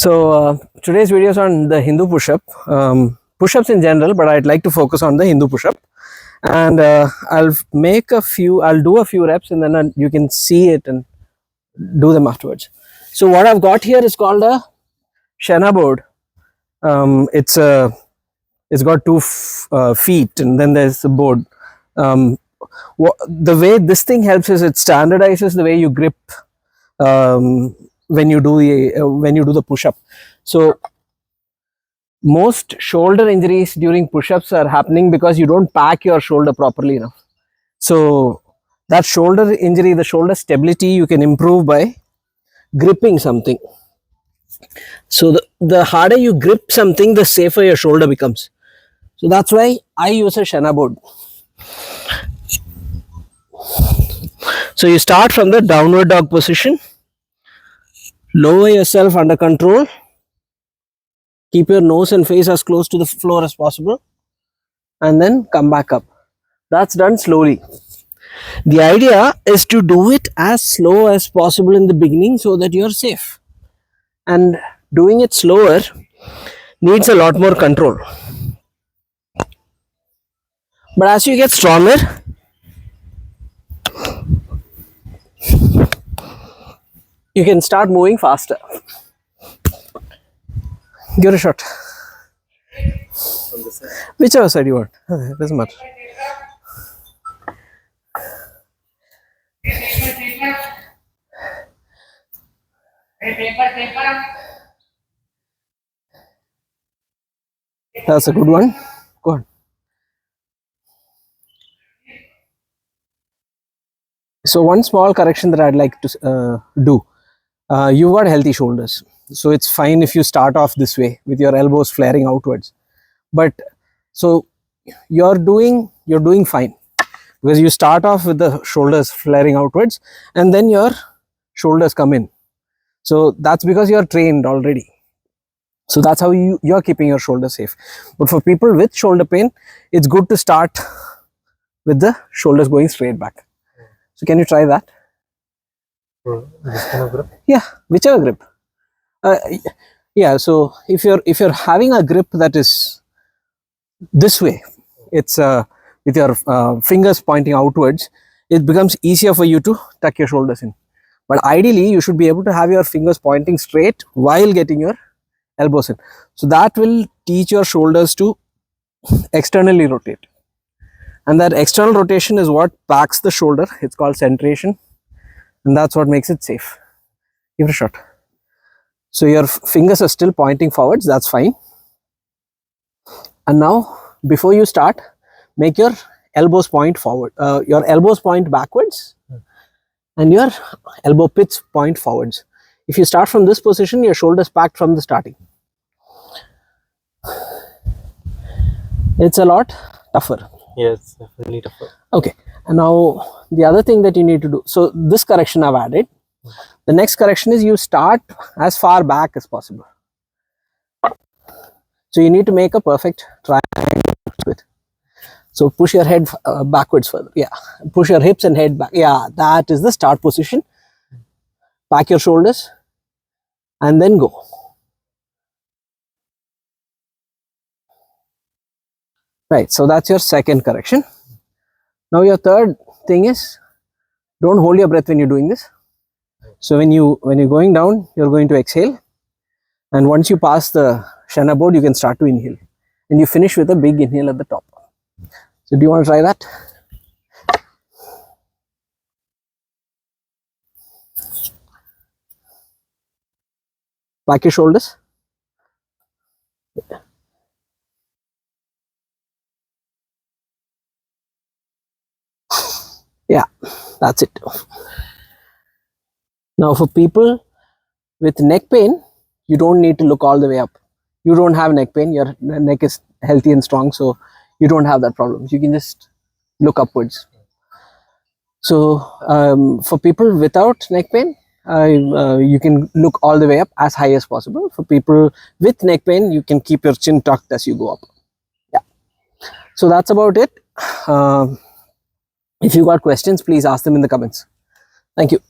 Today's video is on the Hindu push-up, push-ups in general, but I'd like to focus on the Hindu push-up. And I'll do a few reps, and then you can see it and do them afterwards. So what I've got here is called a Shena board. It's got two feet, and then there's the board. The way this thing helps is it standardizes the way you grip when you do the push-up. So most shoulder injuries during push-ups are happening because you don't pack your shoulder properly enough. So that shoulder injury, the shoulder stability, you can improve by gripping something. So the harder you grip something, the safer your shoulder becomes. So that's why I use a Shena board. So you start from the downward dog position, lower yourself under control, keep your nose and face as close to the floor as possible, and then come back up. That's done slowly. The idea is to do it as slow as possible in the beginning so that you're safe. And doing it slower needs a lot more control. But as you get stronger, you can start moving faster. Give it a shot. Whichever side you want. It doesn't matter. That's a good one. Go on. So one small correction that I'd like to do. You've got healthy shoulders, so it's fine if you start off this way with your elbows flaring outwards. But so you're doing fine because you start off with the shoulders flaring outwards and then your shoulders come in. So that's because you're trained already. So that's how you're keeping your shoulder safe. But for people with shoulder pain, it's good to start with the shoulders going straight back. So can you try that? This kind of grip? Yeah, whichever grip. Yeah, so if you're having a grip that is this way, it's with your fingers pointing outwards, it becomes easier for you to tuck your shoulders in. But ideally, you should be able to have your fingers pointing straight while getting your elbows in. So that will teach your shoulders to externally rotate. And that external rotation is what packs the shoulder. It's called centration. And that's what makes it safe. Give it a shot. So your fingers are still pointing forwards. That's fine. And now, before you start, make your elbows point forward. Your elbows point backwards. And your elbow pits point forwards. If you start from this position, your shoulders packed from the starting. It's a lot tougher. Yes, definitely tougher. Okay, and now the other thing that you need to do, so this correction I've added. The next correction is you start as far back as possible. So you need to make a perfect triangle with. So push your head backwards further. Yeah, push your hips and head back. Yeah, that is the start position. Pack your shoulders and then go. Right, so that's your second correction. Now your third thing is, don't hold your breath when you're doing this. So when you're going down, you're going to exhale, and once you pass the Shena board, you can start to inhale, and you finish with a big inhale at the top. So do you want to try that? Back your shoulders. Yeah, that's it. Now for people with neck pain, you don't need to look all the way up. You don't have neck pain, your neck is healthy and strong, so you don't have that problem. You can just look upwards. So for people without neck pain, you can look all the way up as high as possible. For people with neck pain, you can keep your chin tucked as you go up. Yeah. So that's about it. If you got questions, please ask them in the comments. Thank you.